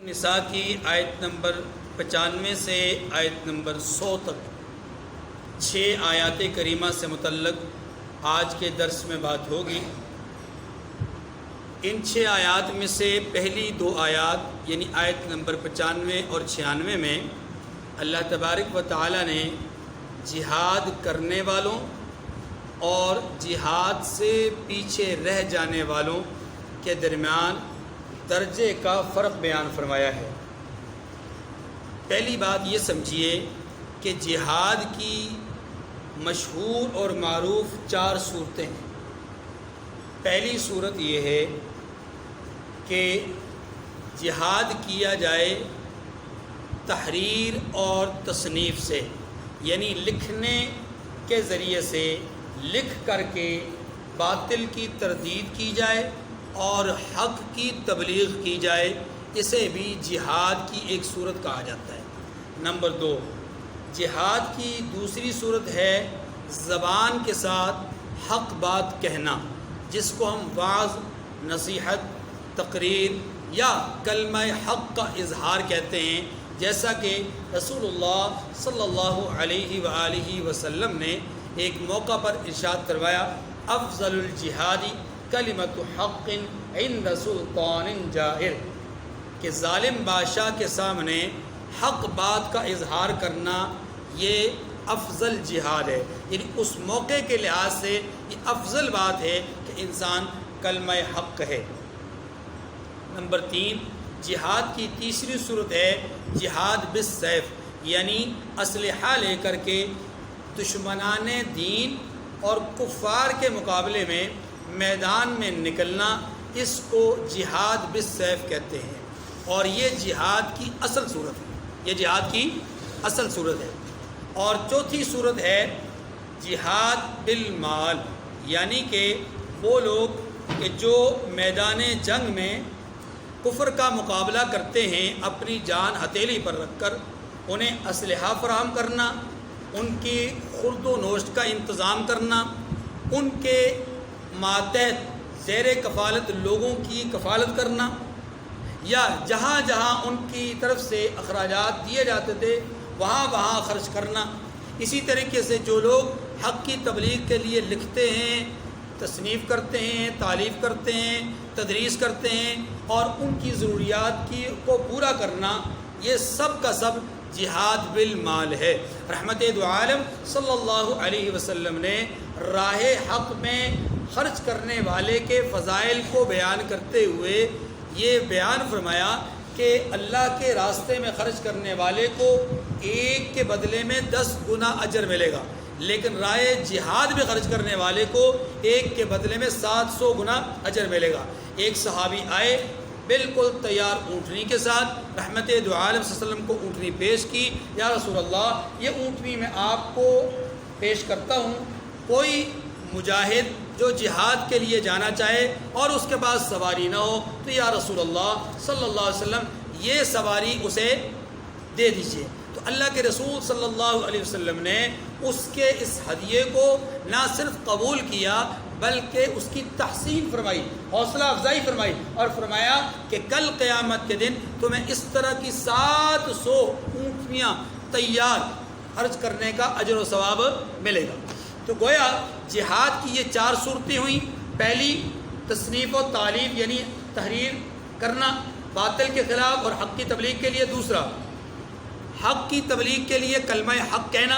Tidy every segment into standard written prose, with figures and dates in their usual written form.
نساء کی آیت نمبر 95 سے آیت نمبر 100 تک 6 آیات کریمہ سے متعلق آج کے درس میں بات ہوگی۔ ان 6 آیات میں سے پہلی 2 آیات یعنی آیت نمبر 95 اور 96 میں اللہ تبارک و تعالی نے جہاد کرنے والوں اور جہاد سے پیچھے رہ جانے والوں کے درمیان درجے کا فرق بیان فرمایا ہے۔ پہلی بات یہ سمجھیے کہ جہاد کی مشہور اور معروف 4 صورتیں ہیں۔ پہلی صورت یہ ہے کہ جہاد کیا جائے تحریر اور تصنیف سے، یعنی لکھنے کے ذریعے سے لکھ کر کے باطل کی تردید کی جائے اور حق کی تبلیغ کی جائے، اسے بھی جہاد کی ایک صورت کہا جاتا ہے۔ نمبر 2، جہاد کی دوسری صورت ہے زبان کے ساتھ حق بات کہنا، جس کو ہم وعظ، نصیحت، تقریر یا کلمہ حق کا اظہار کہتے ہیں، جیسا کہ رسول اللہ صلی اللہ علیہ وآلہ وسلم نے ایک موقع پر ارشاد فرمایا، افضل الجہادی کلمۃ حق عند سلطان جائر، کہ ظالم بادشاہ کے سامنے حق بات کا اظہار کرنا یہ افضل جہاد ہے، یعنی اس موقع کے لحاظ سے یہ افضل بات ہے کہ انسان کلمہ حق کہے۔ نمبر 3، جہاد کی تیسری صورت ہے جہاد بالسیف، یعنی اسلحہ لے کر کے دشمنان دین اور کفار کے مقابلے میں میدان میں نکلنا، اس کو جہاد بالسیف کہتے ہیں، اور یہ جہاد کی اصل صورت ہے، یہ جہاد کی اصل صورت ہے۔ اور چوتھی صورت ہے جہاد بالمال، یعنی کہ وہ لوگ کہ جو میدان جنگ میں کفر کا مقابلہ کرتے ہیں، اپنی جان ہتھیلی پر رکھ کر انہیں اسلحہ فراہم کرنا، ان کی خورد و نوشت کا انتظام کرنا، ان کے ماتحت زیر کفالت لوگوں کی کفالت کرنا، یا جہاں جہاں ان کی طرف سے اخراجات دیے جاتے تھے وہاں وہاں خرچ کرنا۔ اسی طریقے سے جو لوگ حق کی تبلیغ کے لیے لکھتے ہیں، تصنیف کرتے ہیں، تالیف کرتے ہیں، تدریس کرتے ہیں، اور ان کی ضروریات کو پورا کرنا، یہ سب کا سب جہاد بالمال ہے۔ رحمت دو عالم صلی اللہ علیہ وسلم نے راہ حق میں خرچ کرنے والے کے فضائل کو بیان کرتے ہوئے یہ بیان فرمایا کہ اللہ کے راستے میں خرچ کرنے والے کو ایک کے بدلے میں 10 گنا اجر ملے گا، لیکن راہ جہاد میں خرچ کرنے والے کو ایک کے بدلے میں 700 گنا اجر ملے گا۔ ایک صحابی آئے بالکل تیار اونٹنی کے ساتھ، رحمت دو عالم صلی اللہ علیہ وسلم کو اونٹنی پیش کی، یا رسول اللہ یہ اونٹنی میں آپ کو پیش کرتا ہوں، کوئی مجاہد جو جہاد کے لیے جانا چاہے اور اس کے پاس سواری نہ ہو تو یا رسول اللہ صلی اللہ علیہ وسلم یہ سواری اسے دے دیجیے۔ تو اللہ کے رسول صلی اللہ علیہ وسلم نے اس کے اس ہدیے کو نہ صرف قبول کیا بلکہ اس کی تحسین فرمائی، حوصلہ افزائی فرمائی، اور فرمایا کہ کل قیامت کے دن تمہیں اس طرح کی 700 اونٹنیاں تیار خرچ کرنے کا اجر و ثواب ملے گا۔ تو گویا جہاد کی یہ 4 صورتیں ہوئیں۔ پہلی تصنیف و تالیف، یعنی تحریر کرنا باطل کے خلاف اور حق کی تبلیغ کے لیے، دوسرا حق کی تبلیغ کے لیے کلمہ حق کہنا،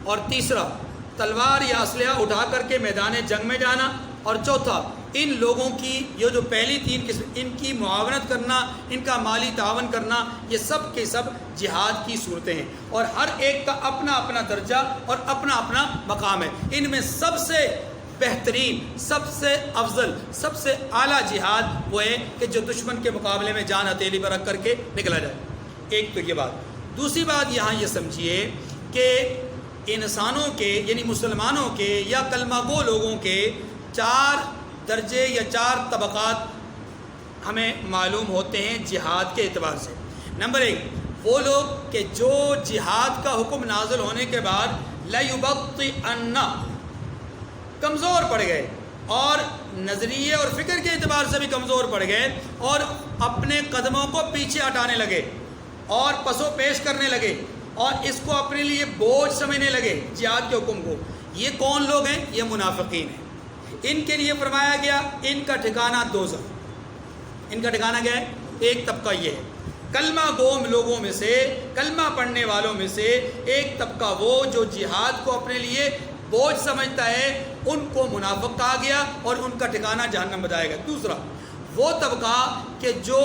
اور تیسرا تلوار یا اسلحہ اٹھا کر کے میدان جنگ میں جانا، اور چوتھا ان لوگوں کی یہ جو پہلی 3 قسم ان کی معاونت کرنا، ان کا مالی تعاون کرنا، یہ سب کے سب جہاد کی صورتیں ہیں، اور ہر ایک کا اپنا اپنا درجہ اور اپنا اپنا مقام ہے۔ ان میں سب سے بہترین، سب سے افضل، سب سے اعلیٰ جہاد وہ ہے کہ جو دشمن کے مقابلے میں جان ہتھیلی پر رکھ کر کے نکلا جائے۔ ایک تو یہ بات۔ دوسری بات یہاں یہ سمجھیے کہ انسانوں کے یعنی مسلمانوں کے یا کلمہ گو لوگوں کے 4 درجے یا 4 طبقات ہمیں معلوم ہوتے ہیں جہاد کے اعتبار سے۔ نمبر 1، وہ لوگ کہ جو جہاد کا حکم نازل ہونے کے بعد لَيُبَطِّئَنَّ کمزور پڑ گئے اور نظریے اور فکر کے اعتبار سے بھی کمزور پڑ گئے اور اپنے قدموں کو پیچھے ہٹانے لگے اور پس و پیش کرنے لگے اور اس کو اپنے لیے بوجھ سمجھنے لگے جہاد کے حکم کو. یہ کون لوگ ہیں؟ یہ منافقین ہیں. ان کے لیے فرمایا گیا ان کا ٹھکانہ دوزخ. ان کا ٹھکانہ کیا ہے؟ ایک طبقہ یہ ہے کلمہ گو لوگوں میں سے، کلمہ پڑھنے والوں میں سے ایک طبقہ وہ جو جہاد کو اپنے لیے بوجھ سمجھتا ہے، ان کو منافق کہا گیا اور ان کا ٹھکانہ جہنم بتایا گیا. دوسرا وہ طبقہ کہ جو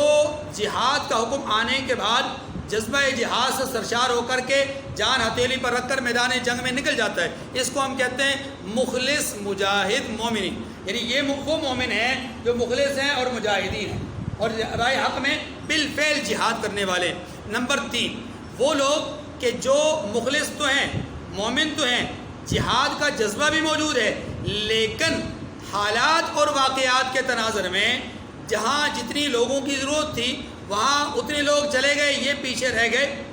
جہاد کا حکم آنے کے بعد جذبہ جہاد سے سرشار ہو کر کے جان ہتھیلی پر رکھ کر میدان جنگ میں نکل جاتا ہے، اس کو ہم کہتے ہیں مخلص مجاہد مومنین. یعنی یہ وہ مومن ہیں جو مخلص ہیں اور مجاہدین ہیں اور رائے حق میں بالفعل جہاد کرنے والے. نمبر 3 وہ لوگ کہ جو مخلص تو ہیں، مومن تو ہیں، جہاد کا جذبہ بھی موجود ہے، لیکن حالات اور واقعات کے تناظر میں جہاں جتنی لوگوں کی ضرورت تھی وہاں اتنے لوگ چلے گئے، یہ پیچھے رہ گئے.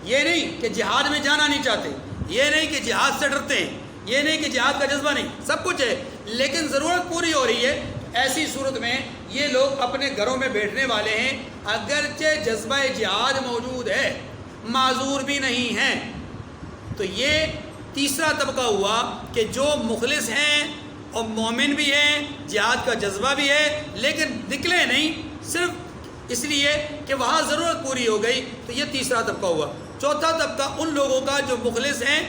یہ نہیں کہ جہاد میں جانا نہیں چاہتے، یہ نہیں کہ جہاد سے ڈرتے ہیں، یہ نہیں کہ جہاد کا جذبہ نہیں، سب کچھ ہے لیکن ضرورت پوری ہو رہی ہے. ایسی صورت میں یہ لوگ اپنے گھروں میں بیٹھنے والے ہیں، اگرچہ جذبہ جہاد موجود ہے، معذور بھی نہیں ہیں. تو یہ تیسرا طبقہ ہوا کہ جو مخلص ہیں اور مومن بھی ہیں، جہاد کا جذبہ بھی ہے لیکن نکلے نہیں صرف اس لیے کہ وہاں ضرورت پوری ہو گئی. تو یہ تیسرا طبقہ ہوا. چوتھا طبقہ ان لوگوں کا جو مخلص ہیں،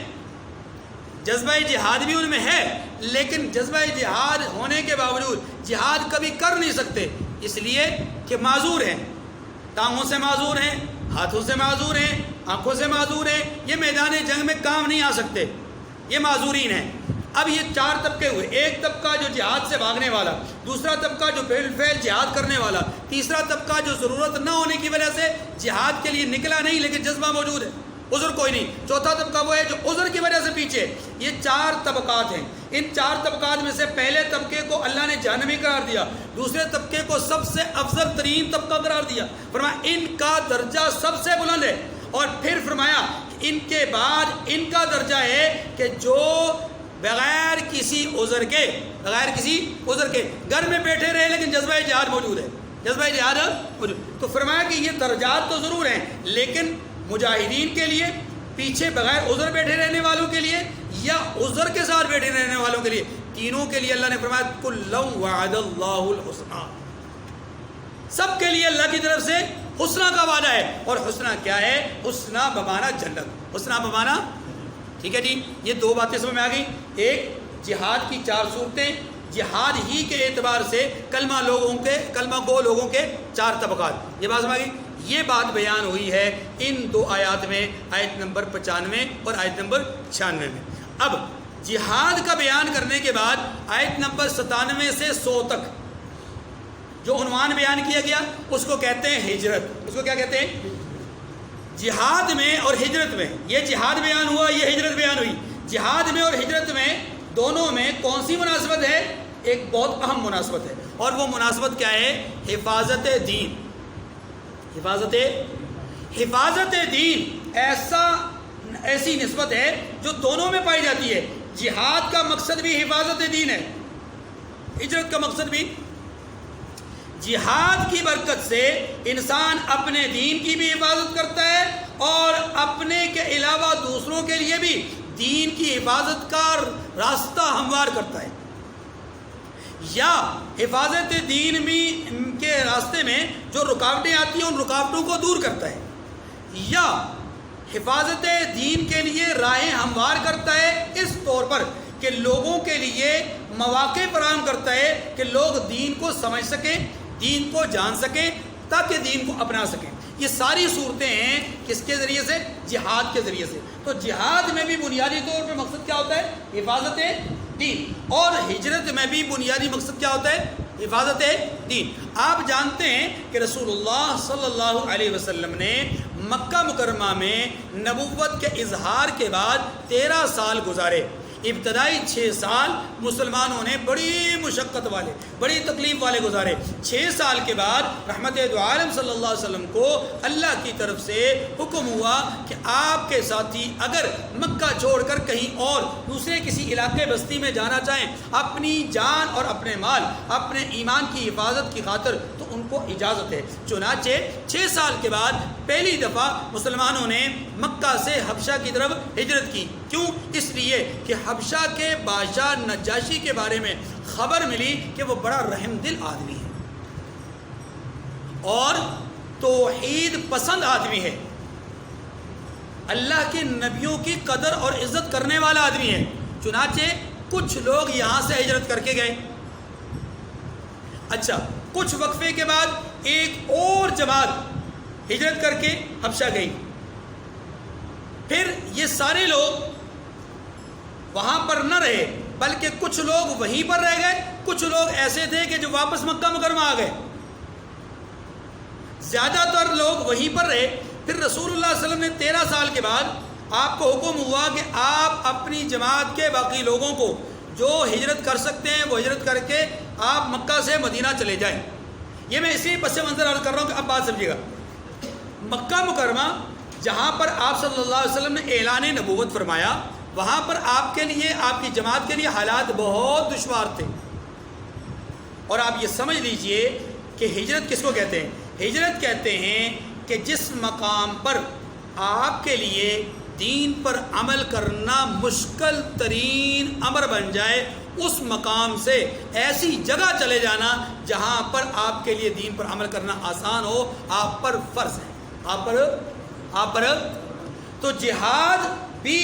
جذبہ جہاد بھی ان میں ہے لیکن جذبہ جہاد ہونے کے باوجود جہاد کبھی کر نہیں سکتے اس لیے کہ معذور ہیں، ٹانگوں سے معذور ہیں، ہاتھوں سے معذور ہیں، آنکھوں سے معذور ہیں، یہ میدان جنگ میں کام نہیں آ سکتے، یہ معذورین ہیں. اب یہ 4 طبقے ہوئے. ایک طبقہ جو جہاد سے بھاگنے والا، دوسرا طبقہ جو بالفعل جہاد کرنے والا، تیسرا طبقہ جو ضرورت نہ ہونے کی وجہ سے جہاد کے لیے نکلا نہیں لیکن جذبہ موجود ہے، عذر کوئی نہیں. چوتھا طبقہ وہ ہے جو عذر کی وجہ سے پیچھے. یہ 4 طبقات ہیں. ان 4 طبقات میں سے پہلے طبقے کو اللہ نے جہنمی قرار دیا، دوسرے طبقے کو سب سے افضل ترین طبقہ قرار دیا، فرمایا ان کا درجہ سب سے بلند ہے. اور پھر فرمایا ان کے بعد ان کا درجہ ہے کہ جو بغیر کسی عذر کے گھر میں بیٹھے رہے لیکن جذبہ جہاد موجود ہے، جذبہ جہاد موجود. تو فرمایا کہ یہ درجات تو ضرور ہیں لیکن مجاہدین کے لیے، پیچھے بغیر عذر بیٹھے رہنے والوں کے لیے یا عذر کے ساتھ بیٹھے رہنے والوں کے لیے، تینوں کے لیے اللہ نے فرمایا کُلًّا وعد اللہ الحسنیٰ. سب کے لیے اللہ کی طرف سے حسنہ کا وعدہ ہے. اور حسنہ کیا ہے؟ حسنہ بمعنی جنت، حسنہ بمعنی. ٹھیک ہے جی، یہ 2 باتیں سمجھ میں آ گئی. ایک جہاد کی 4 صورتیں، جہاد ہی کے اعتبار سے کلمہ گو لوگوں کے 4 طبقات. یہ بات سمجھ آ گئی. یہ بات بیان ہوئی ہے ان 2 آیات میں، آیت نمبر 95 اور آیت نمبر 96 میں. اب جہاد کا بیان کرنے کے بعد آیت نمبر 97 سے 100 تک جو عنوان بیان کیا گیا اس کو کہتے ہیں ہجرت. اس کو کیا کہتے ہیں؟ جہاد میں اور ہجرت میں. یہ جہاد بیان ہوا، یہ ہجرت بیان ہوئی. جہاد میں اور ہجرت میں دونوں میں کون سی مناسبت ہے؟ ایک بہت اہم مناسبت ہے. اور وہ مناسبت کیا ہے؟ حفاظت دین. حفاظت دین ایسی نسبت ہے جو دونوں میں پائی جاتی ہے. جہاد کا مقصد بھی حفاظت دین ہے، ہجرت کا مقصد بھی. جہاد کی برکت سے انسان اپنے دین کی بھی حفاظت کرتا ہے اور اپنے کے علاوہ دوسروں کے لیے بھی دین کی حفاظت کا راستہ ہموار کرتا ہے. یا حفاظت دین کے راستے میں جو رکاوٹیں آتی ہیں ان رکاوٹوں کو دور کرتا ہے، یا حفاظت دین کے لیے راہیں ہموار کرتا ہے اس طور پر کہ لوگوں کے لیے مواقع فراہم کرتا ہے کہ لوگ دین کو سمجھ سکیں، دین کو جان سکیں تاکہ دین کو اپنا سکیں. یہ ساری صورتیں ہیں کس کے ذریعے سے؟ جہاد کے ذریعے سے. تو جہاد میں بھی بنیادی طور پہ مقصد کیا ہوتا ہے؟ حفاظت دین. اور ہجرت میں بھی بنیادی مقصد کیا ہوتا ہے؟ حفاظت دین. آپ جانتے ہیں کہ رسول اللہ صلی اللہ علیہ وسلم نے مکہ مکرمہ میں نبوت کے اظہار کے بعد 13 سال گزارے. ابتدائی 6 سال مسلمانوں نے بڑی مشقت والے، بڑی تکلیف والے گزارے۔ 6 سال کے بعد رحمت دو عالم صلی اللہ علیہ وسلم کو اللہ کی طرف سے حکم ہوا کہ آپ کے ساتھی اگر مکہ چھوڑ کر کہیں اور دوسرے کسی علاقے بستی میں جانا چاہیں اپنی جان اور اپنے مال، اپنے ایمان کی حفاظت کی خاطر، تو ان کو اجازت ہے۔ چنانچہ 6 سال کے بعد پہلی دفعہ مسلمانوں نے مکہ سے حبشہ کی طرف ہجرت کی۔ کیوں؟ اس لیے کہ حبشہ کے بادشاہ نجاشی کے بارے میں خبر ملی کہ وہ بڑا رحم دل آدمی ہے اور توحید پسند آدمی ہے، اللہ کے نبیوں کی قدر اور عزت کرنے والا آدمی ہے۔ چنانچہ کچھ لوگ یہاں سے ہجرت کر کے گئے۔ اچھا، کچھ وقفے کے بعد ایک اور جماعت ہجرت کر کے حبشہ گئی۔ پھر یہ سارے لوگ وہاں پر نہ رہے، بلکہ کچھ لوگ وہیں پر رہ گئے، کچھ لوگ ایسے تھے کہ جو واپس مکہ مکرمہ آ گئے۔ زیادہ تر لوگ وہیں پر رہے۔ پھر رسول اللہ صلی اللہ علیہ وسلم نے 13 سال کے بعد آپ کو حکم ہوا کہ آپ اپنی جماعت کے باقی لوگوں کو جو ہجرت کر سکتے ہیں وہ ہجرت کر کے آپ مکہ سے مدینہ چلے جائیں۔ یہ میں اسی پس منظر عرض کر رہا ہوں کہ اب بات سمجھیے گا۔ مکہ مکرمہ جہاں پر آپ صلی اللہ علیہ وسلم نے اعلان نبوت فرمایا، وہاں پر آپ کے لیے، آپ کی جماعت کے لیے حالات بہت دشوار تھے۔ اور آپ یہ سمجھ لیجئے کہ ہجرت کس کو کہتے ہیں؟ ہجرت کہتے ہیں کہ جس مقام پر آپ کے لیے دین پر عمل کرنا مشکل ترین امر بن جائے، اس مقام سے ایسی جگہ چلے جانا جہاں پر آپ کے لیے دین پر عمل کرنا آسان ہو، آپ پر فرض ہے۔ آپ پر تو جہاد بھی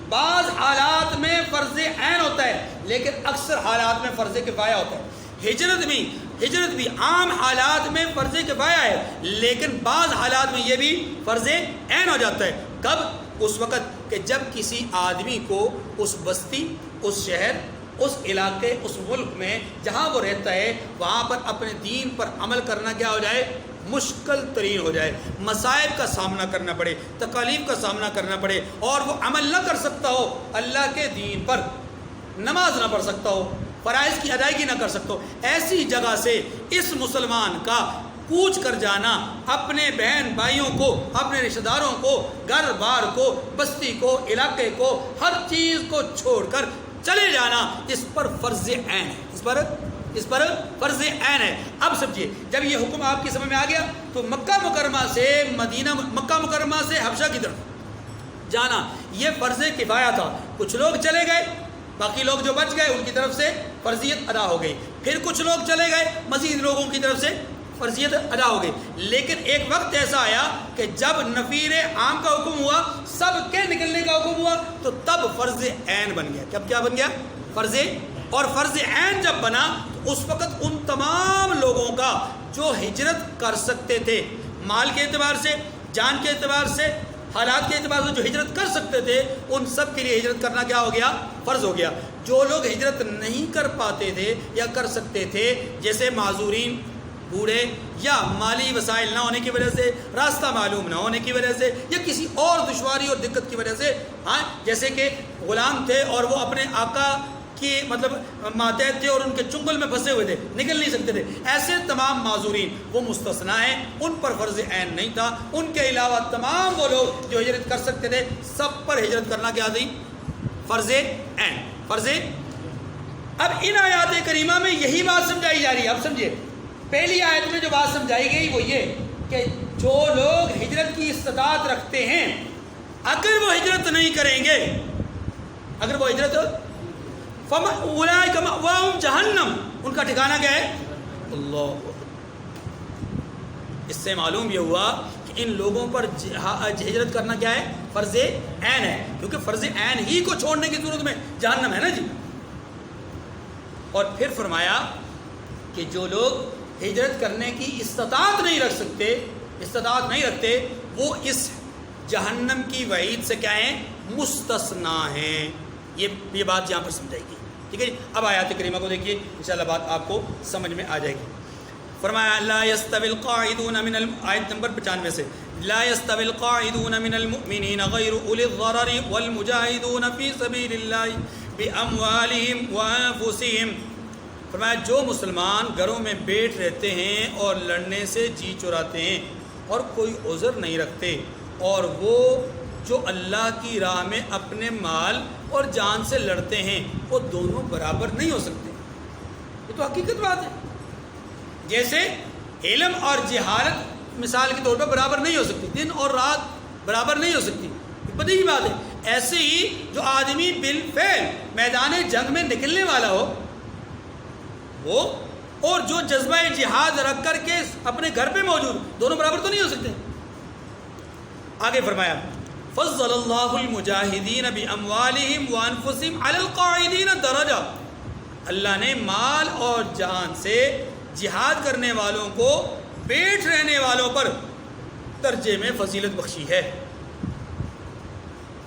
بعض حالات میں فرض عین ہوتا ہے، لیکن اکثر حالات میں فرض کفایہ ہوتا ہے۔ ہجرت بھی عام حالات میں فرض کفایہ ہے، لیکن بعض حالات میں یہ بھی فرض عین ہو جاتا ہے۔ کب؟ اس وقت کہ جب کسی آدمی کو اس بستی، اس شہر، اس علاقے، اس ملک میں جہاں وہ رہتا ہے وہاں پر اپنے دین پر عمل کرنا کیا ہو جائے؟ مشکل ترین ہو جائے، مصائب کا سامنا کرنا پڑے، تکالیف کا سامنا کرنا پڑے، اور وہ عمل نہ کر سکتا ہو، اللہ کے دین پر نماز نہ پڑھ سکتا ہو، فرائض کی ادائیگی نہ کر سکتا ہو۔ ایسی جگہ سے اس مسلمان کا کوچ کر جانا، اپنے بہن بھائیوں کو، اپنے رشتہ داروں کو، گھر بار کو، بستی کو، علاقے کو، ہر چیز کو چھوڑ کر چلے جانا، اس پر فرض عین ہے، اس پر فرض عین ہے۔ اب سمجھیے، جب یہ حکم آپ کی سمجھ میں آ گیا تو مکہ مکرمہ سے حبشہ کی طرف جانا یہ فرض کفایہ تھا۔ کچھ لوگ چلے گئے، باقی لوگ جو بچ گئے ان کی طرف سے فرضیت ادا ہو گئی۔ پھر کچھ لوگ چلے گئے، مزید لوگوں کی طرف سے فرضیت ادا ہو گئی۔ لیکن ایک وقت ایسا آیا کہ جب نفیر عام کا حکم ہوا، سب کے نکلنے کا حکم ہوا، تو تب فرض عین بن گیا۔ کیا بن گیا؟ فرض اور فرض عین جب بنا تو اس وقت ان تمام لوگوں کا جو ہجرت کر سکتے تھے، مال کے اعتبار سے، جان کے اعتبار سے، حالات کے اعتبار سے جو ہجرت کر سکتے تھے، ان سب کے لیے ہجرت کرنا کیا ہو گیا؟ فرض ہو گیا۔ جو لوگ ہجرت نہیں کر پاتے تھے یا کر سکتے تھے، جیسے معذورین، بوڑھے، یا مالی وسائل نہ ہونے کی وجہ سے، راستہ معلوم نہ ہونے کی وجہ سے، یا کسی اور دشواری اور دقت کی وجہ سے، جیسے کہ غلام تھے اور وہ اپنے آقا کی ماتحت تھے اور ان کے چنگل میں پھنسے ہوئے تھے، نکل نہیں سکتے تھے، ایسے تمام معذورین وہ مستثنیٰ ہیں، ان پر فرض عین نہیں تھا۔ ان کے علاوہ تمام وہ لوگ جو ہجرت کر سکتے تھے، سب پر ہجرت کرنا کیا تھی؟ فرض عین، فرض۔ اب ان آیات کریمہ میں یہی بات سمجھائی جا رہی ہے۔ اب سمجھیے، پہلی آیت میں جو بات سمجھائی گئی وہ یہ کہ جو لوگ ہجرت کی استطاعت رکھتے ہیں، اگر وہ ہجرت نہیں کریں گے، اگر وہ ہجرت فَأُولَٰئِكَ مَأْوَاهُمْ جَهَنَّمُ، ان کا ٹھکانہ کیا ہے؟ اللہ۔ اس سے معلوم یہ ہوا کہ ان لوگوں پر ہجرت کرنا کیا ہے؟ فرض عین ہے، کیونکہ فرض عین ہی کو چھوڑنے کی صورت میں جہنم ہے نا جی۔ اور پھر فرمایا کہ جو لوگ ہجرت کرنے کی استطاعت نہیں رکھتے، وہ اس جہنم کی وعید سے کیا ہیں؟ مستثنا ہیں۔ یہ بات یہاں پر سمجھائی گئی، ٹھیک ہے جی۔ اب آیات کریمہ کو دیکھیے، انشاءاللہ بات آپ کو سمجھ میں آ جائے گی۔ فرمایا لا يستوي القاعدون من آیت نمبر 95 سے، لا يستوي القاعدون من المؤمنين غير أولي الضرر والمجاهدون في سبيل الله بِأَمْوَالِهِمْ وَأَنفُسِهِمْ، فرمایا جو مسلمان گھروں میں بیٹھ رہتے ہیں اور لڑنے سے جی چراتے ہیں اور کوئی عذر نہیں رکھتے، اور وہ جو اللہ کی راہ میں اپنے مال اور جان سے لڑتے ہیں، وہ دونوں برابر نہیں ہو سکتے۔ یہ تو حقیقت بات ہے، جیسے علم اور جہالت مثال کے طور پر برابر نہیں ہو سکتی، دن اور رات برابر نہیں ہو سکتی، یہ بدیہی بات ہے۔ ایسے ہی جو آدمی بالفعل میدان جنگ میں نکلنے والا ہو وہ، اور جو جذبہ جہاد رکھ کر کے اپنے گھر پہ موجود، دونوں برابر تو نہیں ہو سکتے۔ آگے فرمایا فضل اللہ المجاہدین باموالہم وانفسہم علی القاعدین درجہ، اللہ نے مال اور جان سے جہاد کرنے والوں کو بیٹھ رہنے والوں پر درجے میں فضیلت بخشی ہے،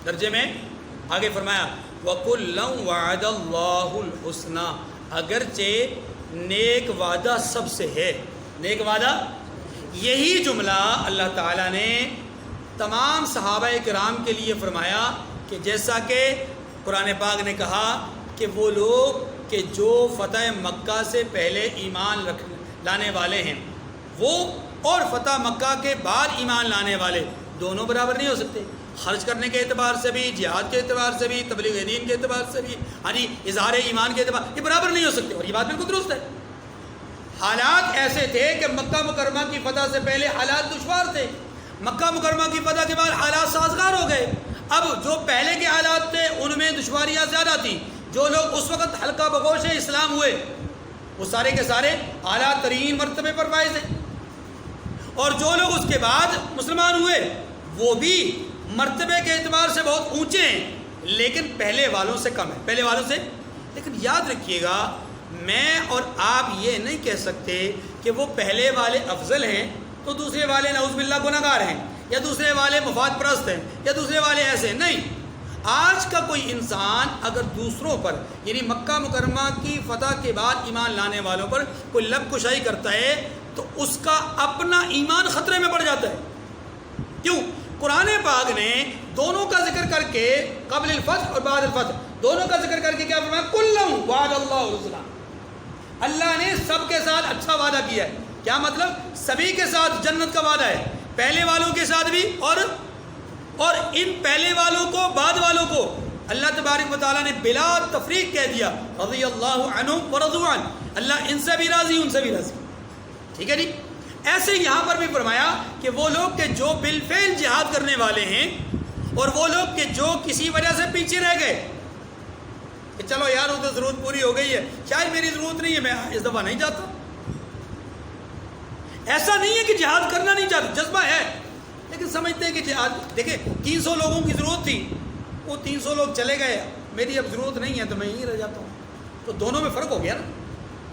درجے میں۔ آگے فرمایا وَكُلًّا وَعَدَ اللَّهُ الْحُسْنَى، اگرچہ نیک وعدہ سب سے ہے، نیک وعدہ، یہی جملہ اللہ تعالیٰ نے تمام صحابہ کرام کے لیے فرمایا کہ جیسا کہ قرآن پاک نے کہا کہ وہ لوگ کہ جو فتح مکہ سے پہلے ایمان لانے والے ہیں وہ، اور فتح مکہ کے بعد ایمان لانے والے، دونوں برابر نہیں ہو سکتے، خرچ کرنے کے اعتبار سے بھی، جہاد کے اعتبار سے بھی، تبلیغ دین کے اعتبار سے بھی، اظہار ایمان کے اعتبار، یہ برابر نہیں ہو سکتے، اور یہ بات بالکل درست ہے۔ حالات ایسے تھے کہ مکہ مکرمہ کی فتح سے پہلے حالات دشوار تھے، مکہ مکرمہ کی فتح کے بعد حالات سازگار ہو گئے۔ اب جو پہلے کے حالات تھے ان میں دشواریاں زیادہ تھیں، جو لوگ اس وقت حلقہ بگوش اسلام ہوئے وہ سارے کے سارے اعلیٰ ترین مرتبے پر فائز ہیں، اور جو لوگ اس کے بعد مسلمان ہوئے وہ بھی مرتبے کے اعتبار سے بہت اونچے ہیں، لیکن پہلے والوں سے کم ہے، پہلے والوں سے۔ لیکن یاد رکھیے گا، میں اور آپ یہ نہیں کہہ سکتے کہ وہ پہلے والے افضل ہیں تو دوسرے والے نعوذ باللہ گناہ گار ہیں، یا دوسرے والے مفاد پرست ہیں، یا دوسرے والے ایسے نہیں۔ آج کا کوئی انسان اگر دوسروں پر، یعنی مکہ مکرمہ کی فتح کے بعد ایمان لانے والوں پر کوئی لب کشائی کرتا ہے تو اس کا اپنا ایمان خطرے میں پڑ جاتا ہے۔ کیوں؟ قرآن پاک نے دونوں کا ذکر کر کے، قبل الفتح اور بعد الفتح دونوں کا ذکر کر کے کیا فرمایا؟ کُلًّا وعد اللہ الحسنیٰ، اللہ نے سب کے ساتھ اچھا وعدہ کیا ہے۔ کیا مطلب؟ سبھی کے ساتھ جنت کا وعدہ ہے، پہلے والوں کے ساتھ بھی، اور ان پہلے والوں کو، بعد والوں کو اللہ تبارک و تعالیٰ نے بلا تفریق کہہ دیا رضی اللہ عنہم ورضوا عنہ، اللہ ان سے بھی راضی ان سے بھی راضی، ٹھیک ہے جی۔ ایسے یہاں پر بھی فرمایا کہ وہ لوگ کہ جو بالفعل جہاد کرنے والے ہیں، اور وہ لوگ کہ جو کسی وجہ سے پیچھے رہ گئے کہ چلو یار وہ تو ضرورت پوری ہو گئی ہے، شاید میری ضرورت نہیں ہے، میں اس دفعہ نہیں جاتا۔ ایسا نہیں ہے کہ جہاد کرنا نہیں چاہتے، جذبہ ہے، لیکن سمجھتے ہیں کہ جہاد، دیکھیں 300 لوگوں کی ضرورت تھی، وہ 300 لوگ چلے گئے، میری اب ضرورت نہیں ہے تو میں یہیں رہ جاتا ہوں، تو دونوں میں فرق ہو گیا نا،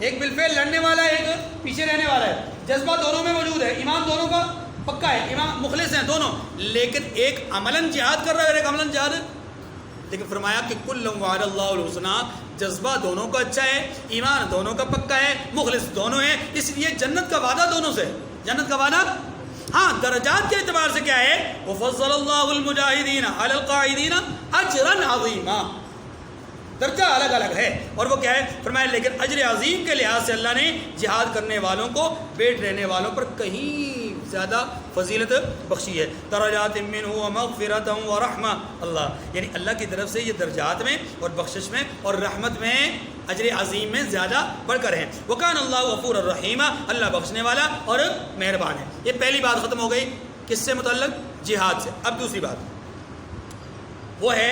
ایک بالفعل لڑنے والا ہے، ایک پیچھے رہنے والا ہے، جذبہ دونوں میں موجود ہے، ایمان دونوں کا پکا ہے، ایمان مخلص ہیں دونوں، لیکن ایک عملاً جہاد کر رہا ہے اور ایک عملاً جہاد ہے۔ لیکن فرمایا کہ کُلًّا وعد اللہ الحسنیٰ، جذبہ دونوں کا اچھا ہے، ایمان دونوں کا پکا ہے، مخلص دونوں ہیں، اس لیے جنت کا وعدہ دونوں سے، جنت کا وعدہ۔ ہاں درجات کے اعتبار سے کیا ہے؟ وَفَضَّلَ اللَّهُ الْمُجَاهِدِينَ عَلَى الْقَاعِدِينَ أَجْرًا عَظِيمًا، درجہ الگ الگ ہے، اور وہ کیا ہے؟ فرمایا لیکن اجر عظیم کے لحاظ سے اللہ نے جہاد کرنے والوں کو بیٹھ رہنے والوں پر کہیں زیادہ فضیلت بخشی ہے۔ درجات منہ ومغفرۃ ورحمہ، اللہ یعنی اللہ کی طرف سے یہ درجات میں اور بخشش میں اور رحمت میں، اجر عظیم میں زیادہ بڑھ کر ہیں۔ وکان اللہ غفور الرحیم، اللہ بخشنے والا اور مہربان ہے۔ یہ پہلی بات ختم ہو گئی، کس سے متعلق؟ جہاد سے۔ اب دوسری بات وہ ہے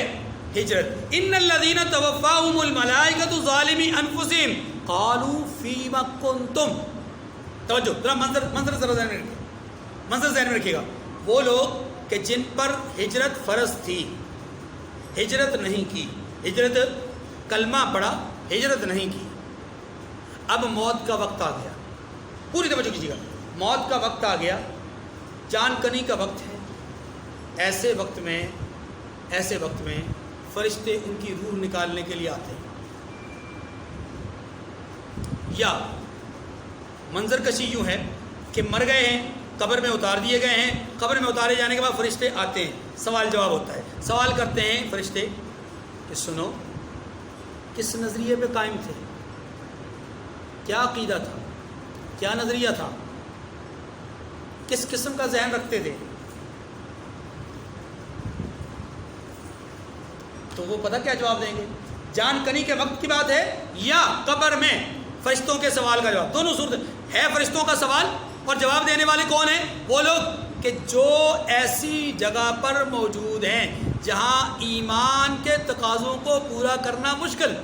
ہجرت۔ ان الذین توفاهم الملائکۃ ظالمی انفسہم قالوا فیم کنتم، توجہ ذرا منظر ذرا ذہن میں رکھیے، منظر ذہن میں رکھیے گا۔ وہ لوگ کہ جن پر ہجرت فرض تھی، ہجرت نہیں کی، ہجرت کلمہ پڑھا، ہجرت نہیں کی، اب موت کا وقت آ گیا، پوری توجہ کیجیے گا، موت کا وقت آ گیا، جان کنی کا وقت ہے، ایسے وقت میں فرشتے ان کی روح نکالنے کے لیے آتے ہیں، یا منظر کشی یوں ہے کہ مر گئے ہیں، قبر میں اتار دیے گئے ہیں، قبر میں اتارے جانے کے بعد فرشتے آتے ہیں، سوال جواب ہوتا ہے، سوال کرتے ہیں فرشتے کہ سنو کس نظریے پہ قائم تھے، کیا عقیدہ تھا، کیا نظریہ تھا، کس قسم کا ذہن رکھتے تھے، تو وہ پتہ کیا جواب دیں گے؟ جان کنی کے وقت کی بات ہے یا قبر میں فرشتوں کے سوال کا جواب، دونوں صورت ہے۔ فرشتوں کا سوال اور جواب دینے والے کون ہیں؟ وہ لوگ کہ جو ایسی جگہ پر موجود ہیں جہاں ایمان کے تقاضوں کو پورا کرنا مشکل،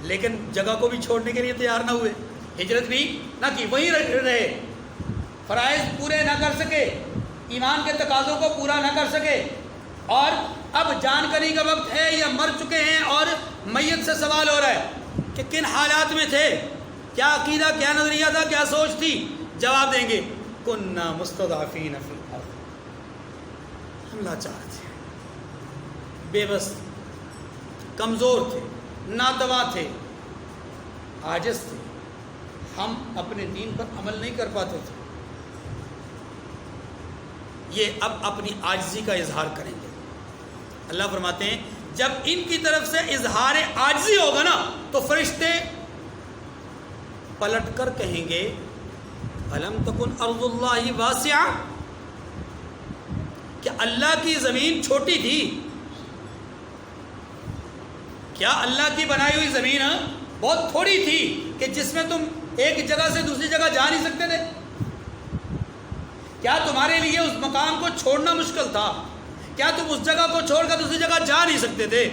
لیکن جگہ کو بھی چھوڑنے کے لیے تیار نہ ہوئے، ہجرت بھی نہ کی، وہیں رہے، فرائض پورے نہ کر سکے، ایمان کے تقاضوں کو پورا نہ کر سکے، اور اب جانکاری کا وقت ہے یا مر چکے ہیں اور میت سے سوال ہو رہا ہے کہ کن حالات میں تھے، کیا عقیدہ، کیا نظریہ تھا، کیا سوچ تھی؟ جواب دیں گے کننا مستضعفین فی الارض، ہم لاچار تھے، بے بس، کمزور تھے، ناتواں تھے، عاجز تھے، ہم اپنے دین پر عمل نہیں کر پاتے تھے۔ یہ اب اپنی عاجزی کا اظہار کریں گے۔ اللہ فرماتے ہیں جب ان کی طرف سے اظہار عاجزی ہوگا نا تو فرشتے پلٹ کر کہیں گے الم تکن ارض اللہ واسعہ، کیا اللہ کی زمین چھوٹی تھی؟ کیا اللہ کی بنائی ہوئی زمین بہت تھوڑی تھی کہ جس میں تم ایک جگہ سے دوسری جگہ جا نہیں سکتے تھے؟ کیا تمہارے لیے اس مقام کو چھوڑنا مشکل تھا؟ کیا تم اس جگہ کو چھوڑ کر دوسری جگہ جا نہیں سکتے تھے؟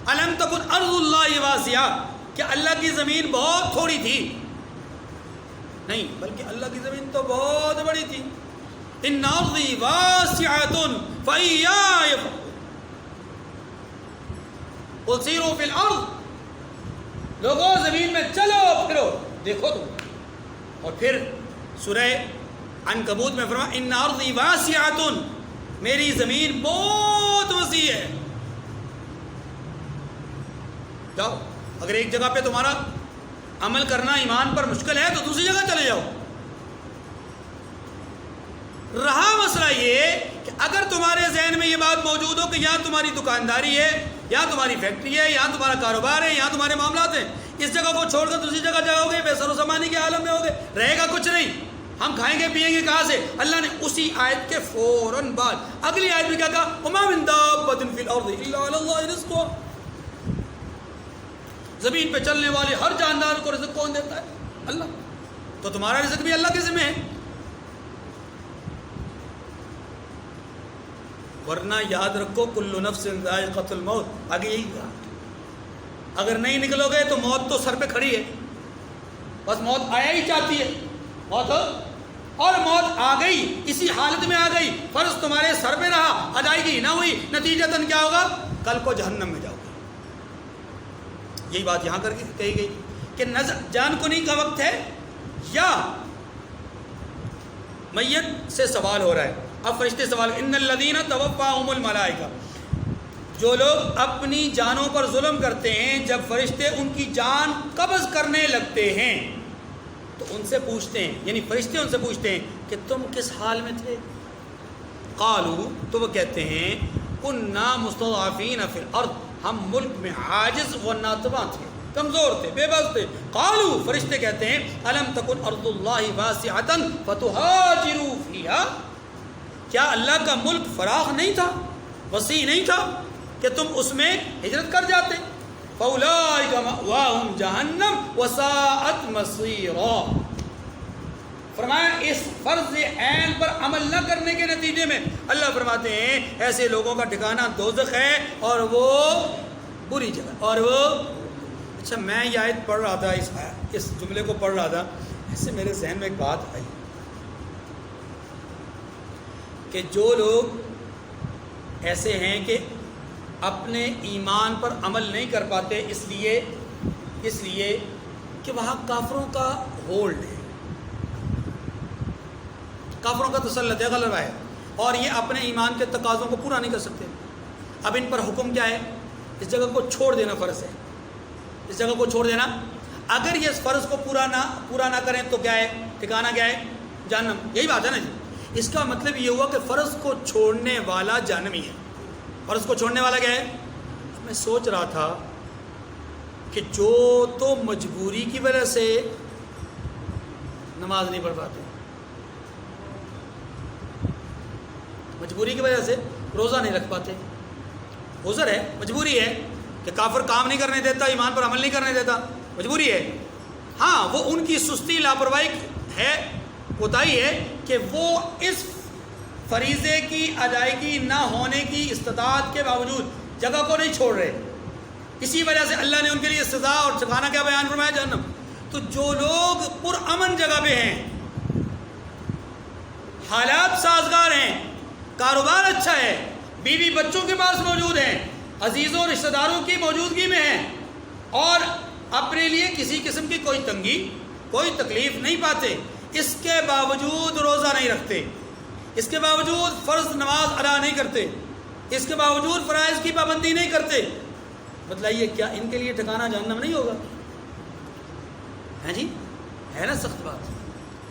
الم تکن ارض اللہ واسعہ، کیا اللہ کی زمین بہت تھوڑی تھی؟ نہیں، بلکہ اللہ کی زمین تو بہت بڑی تھی۔ ان ارضی واسعۃ فإیایا قل سیروا فی الارض، لوگوں زمین میں چلو پھرو دیکھو تم۔ اور پھر سورہ عنکبوت میں فرمایا ان ارضی واسعۃ، میری زمین بہت وسیع ہے، جاؤ، اگر ایک جگہ پہ تمہارا عمل کرنا ایمان پر مشکل ہے تو دوسری جگہ چلے جاؤ۔ رہا مسئلہ یہ کہ اگر تمہارے ذہن میں یہ بات موجود ہو کہ یہاں تمہاری دکانداری ہے، یہاں تمہاری فیکٹری ہے، یہاں تمہارا کاروبار ہے، یہاں تمہارے معاملات ہیں، اس جگہ کو چھوڑ کر دوسری جگہ جاؤ گے، بے سر و سامانی کے عالم میں ہوگے، رہے گا کچھ نہیں، ہم کھائیں گے پیئیں گے کہاں سے؟ اللہ نے اسی آیت کے فوراً بعد اگلی آیت میں کیا کہا؟ وَمَا مِن دَابَّةٍ فِي الْأَرْضِ إِلَّا عَلَى اللَّهِ رِزْقُهَا، زمین پہ چلنے والے ہر جاندار کو رزق کون دیتا ہے؟ اللہ، تو تمہارا رزق بھی اللہ کے ذمہ ہے۔ ورنہ یاد رکھو کل نفس ذائقۃ الموت، آگے یہی کہا، اگر نہیں نکلو گے تو موت تو سر پہ کھڑی ہے، بس موت آیا ہی چاہتی ہے، موت اور موت آ گئی، اسی حالت میں آ گئی، فرض تمہارے سر پہ رہا، ادائیگی نہ ہوئی، نتیجتاً کیا ہوگا؟ کل کو جہنم میں جاؤ گے۔ یہی بات یہاں کر کے کہی گئی کہ جان کنی کا وقت ہے یا میت سے سوال ہو رہا ہے۔ اب فرشتے سوال، ان الذین توفاہم الملائکہ، جو لوگ اپنی جانوں پر ظلم کرتے ہیں، جب فرشتے ان کی جان قبض کرنے لگتے ہیں تو ان سے پوچھتے ہیں، یعنی فرشتے ان سے پوچھتے ہیں کہ تم کس حال میں تھے؟ قالوا، تو وہ کہتے ہیں کننا مستضعفین فی الارض، ہم ملک میں عاجز و ناتواں تھے، کمزور تھے، بے بس تھے۔ قالوا، فرشتے کہتے ہیں الم تکن ارض اللہ واسعۃ فتہاجروا فیہا، کیا اللہ کا ملک فراخ نہیں تھا، وسیع نہیں تھا کہ تم اس میں ہجرت کر جاتے؟ فاولئک مأواہم جہنم وساءت مصیرا، فرمایا اس فرض عین پر عمل نہ کرنے کے نتیجے میں اللہ فرماتے ہیں ایسے لوگوں کا ٹھکانہ دوزخ ہے اور وہ بری جگہ۔ اور وہ اچھا، میں یہ آیت پڑھ رہا تھا، اس جملے کو پڑھ رہا تھا، ایسے میرے ذہن میں ایک بات آئی کہ جو لوگ ایسے ہیں کہ اپنے ایمان پر عمل نہیں کر پاتے اس لیے کہ وہاں کافروں کا ہولڈ ہے، کافروں کا تسلط ہے، غلبہ ہے، اور یہ اپنے ایمان کے تقاضوں کو پورا نہیں کر سکتے۔ اب ان پر حکم کیا ہے؟ اس جگہ کو چھوڑ دینا فرض ہے، اس جگہ کو چھوڑ دینا۔ اگر یہ اس فرض کو پورا نہ کریں تو کیا ہے؟ ٹھکانہ کیا ہے؟ جہنم۔ یہی بات ہے نا جی، اس کا مطلب یہ ہوا کہ فرض کو چھوڑنے والا جہنمی ہے۔ فرض کو چھوڑنے والا کیا ہے؟ میں سوچ رہا تھا کہ جو تو مجبوری کی وجہ سے نماز نہیں پڑھ پاتے، مجبوری کی وجہ سے روزہ نہیں رکھ پاتے، عذر ہے، مجبوری ہے کہ کافر کام نہیں کرنے دیتا، ایمان پر عمل نہیں کرنے دیتا، مجبوری ہے. ہاں وہ ان کی سستی لاپرواہی ہے، کوتاہی ہے کہ وہ اس فریضے کی ادائیگی نہ ہونے کی استطاعت کے باوجود جگہ کو نہیں چھوڑ رہے، اسی وجہ سے اللہ نے ان کے لیے سزا اور ٹھکانہ کیا بیان فرمایا؟ جہنم. تو جو لوگ پرامن جگہ پہ ہیں، حالات سازگار ہیں، کاروبار اچھا ہے، بیوی بچوں کے پاس موجود ہیں، عزیزوں اور رشتہ داروں کی موجودگی میں ہیں، اور اپنے لیے کسی قسم کی کوئی تنگی کوئی تکلیف نہیں پاتے، اس کے باوجود روزہ نہیں رکھتے، اس کے باوجود فرض نماز ادا نہیں کرتے، اس کے باوجود فرائض کی پابندی نہیں کرتے، بتلائیے کیا ان کے لیے ٹھکانہ جہنم نہیں ہوگا؟ ہے جی، ہے نا سخت بات.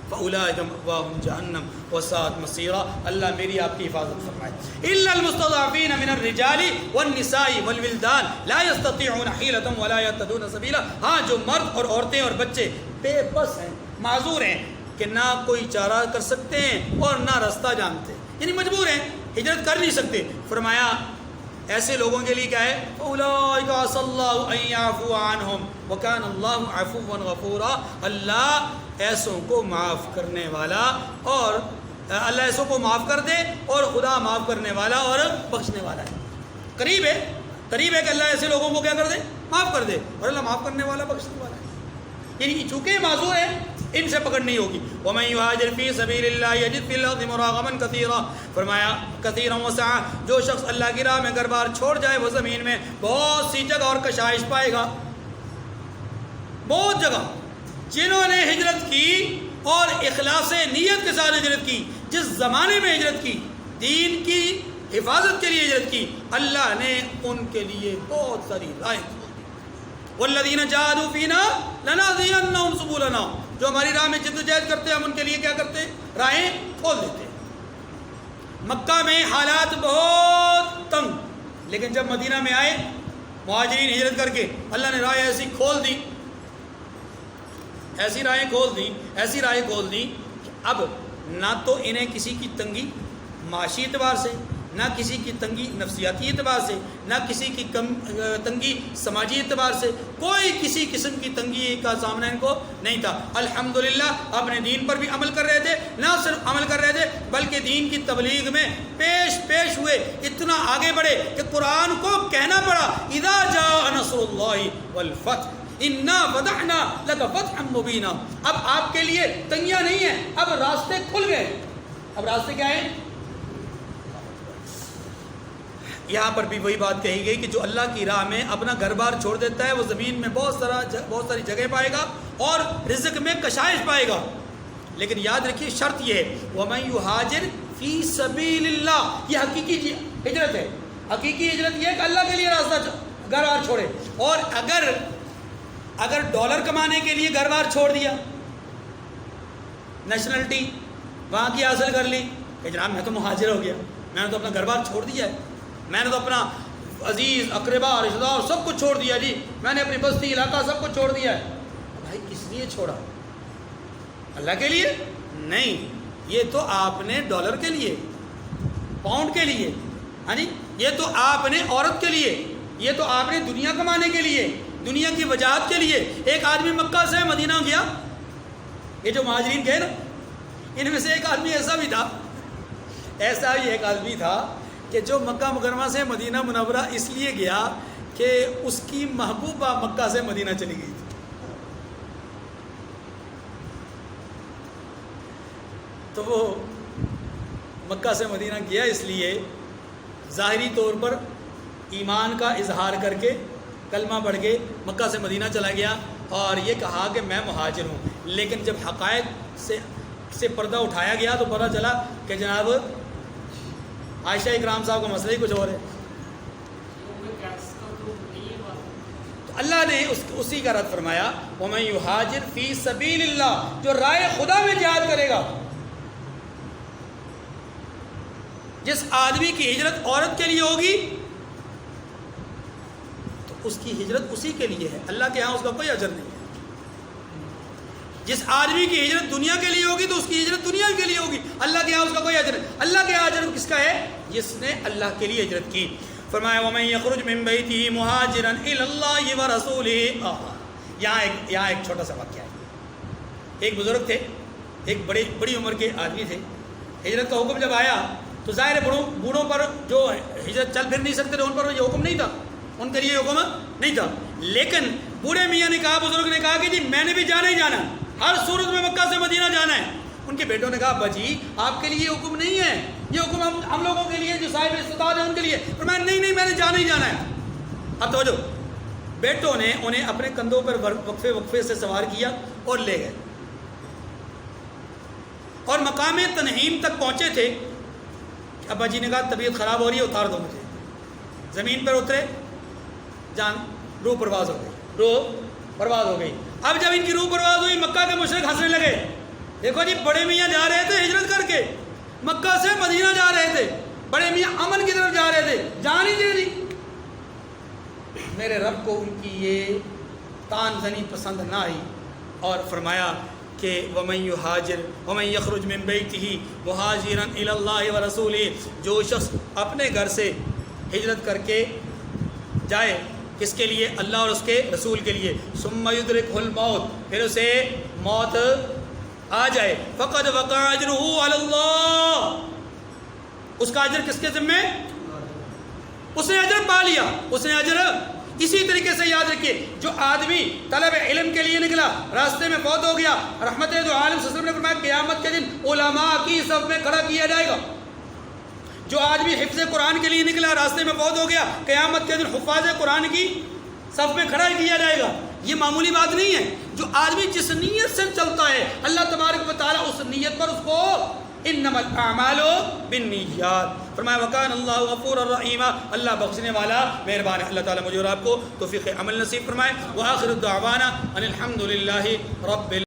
فَأُولَٰئِكَ مَأْوَاهُمْ جَهَنَّمُ وَسَاءَتْ مَصِيرًا. اللہ میری آپ کی حفاظت فرمائے. إِلَّا الْمُسْتَضْعَفِينَ مِنَ الرِّجَالِ وَالنِّسَاءِ وَالْوِلْدَانِ لَا يَسْتَطِيعُونَ حِيلَةً وَلَا يَهْتَدُونَ سَبِيلًا. ہاں جو مرد اور عورتیں اور بچے بے بس ہیں، معذور ہیں کہ نہ کوئی چارہ کر سکتے ہیں اور نہ راستہ جانتے، یعنی مجبور ہیں، ہجرت کر نہیں سکتے. فرمایا ایسے لوگوں کے لیے کیا ہے؟ اولئک عسى الله ان يعفو عنهم وكان الله عفوا غفورا. اللہ ایسوں کو معاف کرنے والا، اور اللہ ایسوں کو معاف کر دے، اور خدا معاف کرنے والا اور بخشنے والا ہے. قریب ہے کہ اللہ ایسے لوگوں کو کیا کر دے؟ معاف کر دے، اور اللہ معاف کرنے والا بخشنے والا ہے. یعنی چونکہ معذور ہے ان سے پکڑ نہیں ہوگی. وَمَن يُهَاجِرْ فِي سَبِيلِ اللَّهِ يَجِدْ فِي الْأَرْضِ مُرَاغَمًا كَثِيرًا. فرمایا کثیرا وسعا، جو شخص اللہ کی راہ میں گھر بار چھوڑ جائے وہ زمین میں بہت سی جگہ اور کشائش پائے گا. بہت جگہ. جنہوں نے ہجرت کی اور اخلاص نیت کے ساتھ ہجرت کی، جس زمانے میں ہجرت کی، دین کی حفاظت کے لیے ہجرت کی، اللہ نے ان کے لیے بہت ساری راہیں کھول دی. والذین جاہدوا فینا لنہدینہم سبلنا. جو ہماری راہ میں جدوجہد کرتے ہیں ہم ان کے لیے کیا کرتے ہیں؟ راہیں کھول دیتے ہیں. مکہ میں حالات بہت تنگ، لیکن جب مدینہ میں آئے مہاجرین ہجرت کر کے، اللہ نے راہیں ایسی کھول دی، ایسی راہیں کھول دی کہ اب نہ تو انہیں کسی کی تنگی معاشی اعتبار سے، نہ کسی کی تنگی نفسیاتی اعتبار سے، نہ کسی کی تنگی سماجی اعتبار سے، کوئی کسی قسم کی تنگی کا سامنا ان کو نہیں تھا. الحمدللہ اپنے دین پر بھی عمل کر رہے تھے، نہ صرف عمل کر رہے تھے بلکہ دین کی تبلیغ میں پیش ہوئے، اتنا آگے بڑھے کہ قرآن کو کہنا پڑا اذا جاء نصر اللہ والفتح انا فتحنا لک فتحا مبینا. اب آپ کے لیے تنگیاں نہیں ہیں، اب راستے کھل گئے. اب راستے کیا ہیں؟ یہاں پر بھی وہی بات کہی گئی کہ جو اللہ کی راہ میں اپنا گھر بار چھوڑ دیتا ہے وہ زمین میں بہت ساری جگہ پائے گا اور رزق میں کشائش پائے گا. لیکن یاد رکھیے شرط یہ ہے وَمَن يُهَاجِرْ فِي سَبِيلِ اللَّهِ. یہ حقیقی ہجرت ہے. حقیقی ہجرت یہ ہے کہ اللہ کے لیے راستہ گھر بار چھوڑے. اور اگر ڈالر کمانے کے لیے گھر بار چھوڑ دیا، نیشنلٹی وہاں کی حاصل کر لی کہ جناب میں تو مہاجر ہو گیا، میں نے تو اپنا گھر بار چھوڑ دیا ہے، میں نے تو اپنا عزیز اقربا رشتہ دار سب کچھ چھوڑ دیا، جی میں نے اپنی بستی علاقہ سب کچھ چھوڑ دیا ہے. بھائی کس لیے چھوڑا؟ اللہ کے لیے نہیں. یہ تو آپ نے ڈالر کے لیے، پاؤنڈ کے لیے، ہاں جی یہ تو آپ نے عورت کے لیے، یہ تو آپ نے دنیا کمانے کے لیے، دنیا کی وجاہت کے لیے. ایک آدمی مکہ سے مدینہ گیا، یہ جو مہاجرین گئے نا ان میں سے ایک آدمی ایسا بھی ایک آدمی تھا کہ جو مکہ مکرمہ سے مدینہ منورہ اس لیے گیا کہ اس کی محبوبہ مکہ سے مدینہ چلی گئی تھی. تو وہ مکہ سے مدینہ گیا اس لیے ظاہری طور پر ایمان کا اظہار کر کے کلمہ پڑھ کے مکہ سے مدینہ چلا گیا اور یہ کہا کہ میں مہاجر ہوں. لیکن جب حقائق سے پردہ اٹھایا گیا تو پتہ چلا کہ جناب عائشہ اکرام صاحب کا مسئلہ ہی کچھ اور ہے. تو اللہ نے اسی کا رد فرمایا وَمَن يُهَاجِرْ فِي سَبِيلِ اللَّهِ. جو رائے خدا میں جہاد کرے گا. جس آدمی کی ہجرت عورت کے لیے ہوگی تو اس کی ہجرت اسی کے لیے ہے، اللہ کے ہاں اس کا کوئی اجر نہیں ہے۔ جس آدمی کی ہجرت دنیا کے لیے ہوگی تو اس کی ہجرت دنیا کے لیے ہوگی، اللہ کے ہاں اس کا کوئی اجر نہیں۔ اللہ کے ہاں اجر کس کا ہے؟ جس نے اللہ کے لیے ہجرت کی۔ فرمایا وَمَن يَخْرُجْ مِن بَيْتِهِ مُهَاجِرًا إِلَى اللَّهِ وَرَسُولِهِ۔ یہاں ایک چھوٹا سا واقعہ ہے۔ ایک بزرگ تھے، ایک بڑی عمر کے آدمی تھے۔ ہجرت کا حکم جب آیا تو ظاہر ہے بوڑھوں پر جو ہجرت چل پھر نہیں سکتے تھے ان پر یہ حکم نہیں تھا، ان کے لیے حکم نہیں تھا۔ لیکن بوڑھے میاں نے کہا، بزرگ نے کہا کہ جی میں نے بھی جانا ہی جانا، ہر صورت میں مکہ سے مدینہ جانا ہے۔ ان کے بیٹوں نے کہا ابا جی آپ کے لیے یہ حکم نہیں ہے، یہ حکم ہم لوگوں کے لیے جو صاحب استطاعت ہے ان کے لیے۔ اور نہیں میں نے جانا ہی جانا ہے۔ اب توجہ، بیٹوں نے انہیں اپنے کندھوں پر وقفے سے سوار کیا اور لے گئے، اور مقام تنعیم تک پہنچے تھے۔ ابا جی نے کہا طبیعت خراب ہو رہی ہے، اتار دو مجھے۔ زمین پر اترے، روح پرواز ہو گئی۔ اب جب ان کی روح پرواز ہوئی، مکہ کے مشرک ہنسنے لگے، دیکھو جی بڑے میاں جا رہے تھے ہجرت کر کے، مکہ سے مدینہ جا رہے تھے، بڑے میاں امن کی طرف جا رہے تھے، جان ہی دے دی۔ میرے رب کو ان کی یہ تان زنی پسند نہ آئی، اور فرمایا کہ وَمَن يَخْرُجْ مِن بَيْتِهِ مُهَاجِرًا إِلَى اللَّهِ وَرَسُولِهِ، جو شخص اپنے گھر سے ہجرت کر کے جائے، کس کے لیے؟ اللہ اور اس کے رسول کے لیے۔ ثُمَّ يُدْرِكْهُ الْمَوْتُ، پھر اسے موت آ جائے، فَقَدْ وَقَعَ أَجْرُهُ عَلَى اللَّهِ، اس کا اجر کس کے ذمہ؟ اس نے اجر پا لیا، اس نے اجر۔ اسی طریقے سے یاد رکھیے، جو آدمی طلب علم کے لیے نکلا، راستے میں فوت ہو گیا، رحمت دو عالم صلی اللہ علیہ وسلم نے فرمایا قیامت کے دن علماء کی صف میں کھڑا کیا جائے گا۔ جو آدمی حفظ قرآن کے لیے نکلا، راستے میں فوت ہو گیا، قیامت کے دن حفاظ قرآن کی صف میں کھڑا کیا جائے گا۔ یہ معمولی بات نہیں ہے۔ جو آدمی جس نیت سے چلتا ہے، اللہ تبارک و تعالیٰ اس نیت پر اس کو انما الاعمال بالنیات، فرمایا وکان اللہ غفور الرحیم، اللہ بخشنے والا مہربان ہے۔ اللہ تعالیٰ مجھے اور آپ کو توفیق عمل نصیب فرمائے۔ وآخر الدعوانا ان الحمد للہ رب